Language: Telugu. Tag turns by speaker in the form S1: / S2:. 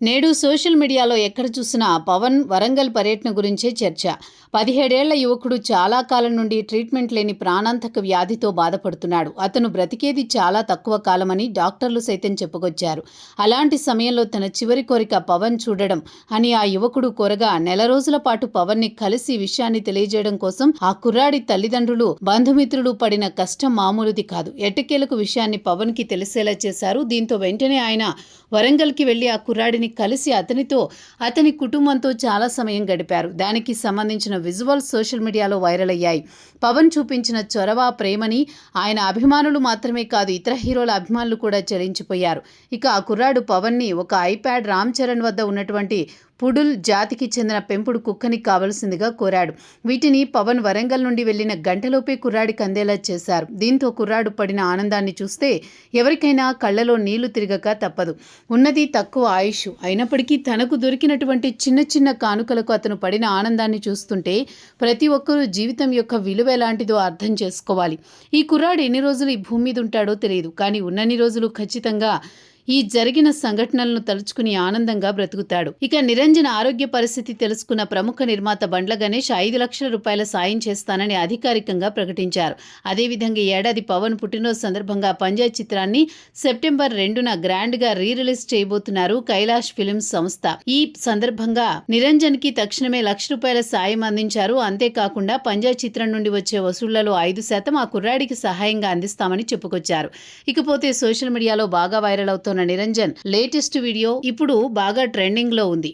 S1: నేడు సోషల్ మీడియాలో ఎక్కడ చూసినా పవన్ వరంగల్ పర్యటన గురించే చర్చ. 17 ఏళ్ల యువకుడు చాలా కాలం నుండి ట్రీట్మెంట్ లేని ప్రాణాంతక వ్యాధితో బాధపడుతున్నాడు. అతను బ్రతికేది చాలా తక్కువ కాలమని డాక్టర్లు సైతం చెప్పుకొచ్చారు. అలాంటి సమయంలో తన చివరి కోరిక పవన్ చూడడం అని ఆ యువకుడు కోరగా, నెల రోజుల పాటు పవన్ని కలిసి విషయాన్ని తెలియజేయడం కోసం ఆ కుర్రాడి తల్లిదండ్రులు, బంధుమిత్రులు పడిన కష్టం మామూలుది కాదు. ఎట్టకేలకు విషయాన్ని పవన్కి తెలిసేలా చేశారు. దీంతో వెంటనే ఆయన వరంగల్కి వెళ్లి ఆ కుర్రాడిని కలిసి అతనితో, అతని కుటుంబంతో చాలా సమయం గడిపారు. దానికి సంబంధించిన విజువల్స్ సోషల్ మీడియాలో వైరల్ అయ్యాయి. పవన్ చూపించిన చొరవ, ప్రేమని ఆయన అభిమానులు మాత్రమే కాదు, ఇతర హీరోల అభిమానులు కూడా చెలించిపోయారు. ఇక ఆ కుర్రాడు పవన్ని ఒక ఐప్యాడ్ రామ్ చరణ్ వద్ద ఉన్నటువంటి పుడుల్ జాతికి చెందిన పెంపుడు కుక్కని కావలసిందిగా కోరాడు. వీటిని పవన్ వరంగల్ నుండి వెళ్లిన గంటలోపే కుర్రాడికి అందేలా చేశారు. దీంతో కుర్రాడు పడిన ఆనందాన్ని చూస్తే ఎవరికైనా కళ్లలో నీళ్లు తిరగక తప్పదు. ఉన్నది తక్కువ ఆయుష్ అయినప్పటికీ తనకు దొరికినటువంటి చిన్న చిన్న కానుకలకు అతను పడిన ఆనందాన్ని చూస్తుంటే ప్రతి ఒక్కరూ జీవితం యొక్క విలువ ఎలాంటిదో అర్థం చేసుకోవాలి. ఈ కుర్రాడు ఎన్ని రోజులు ఈ భూమి మీద ఉంటాడో తెలియదు, కానీ ఉన్నన్ని రోజులు ఖచ్చితంగా ఈ జరిగిన సంఘటనలను తలుచుకుని ఆనందంగా బ్రతుకుతాడు. ఇక నిరంజన్ ఆరోగ్య పరిస్థితి తెలుసుకున్న ప్రముఖ నిర్మాత బండ్ల గణేష్ 5 లక్షల రూపాయల సాయం చేస్తానని అధికారికంగా ప్రకటించారు. అదేవిధంగా ఏడాది పవన్ పుట్టినరోజు సందర్భంగా పంజాయ్ చిత్రాన్ని సెప్టెంబర్ 2న గ్రాండ్ గా రిలీజ్ చేయబోతున్నారు కైలాష్ ఫిల్మ్స్ సంస్థ. ఈ సందర్భంగా నిరంజన్ కి తక్షణమే ₹1,00,000 సాయం అందించారు. అంతేకాకుండా పంజాయ్ చిత్రం నుండి వచ్చే వసూళ్లలో 5% ఆ కుర్రాడికి సహాయంగా అందిస్తామని చెప్పుకొచ్చారు. ఇకపోతే సోషల్ మీడియాలో బాగా వైరల్ అవుతున్న నిరంజన్ లేటెస్ట్ వీడియో ఇప్పుడు బాగా ట్రెండింగ్ లో ఉంది.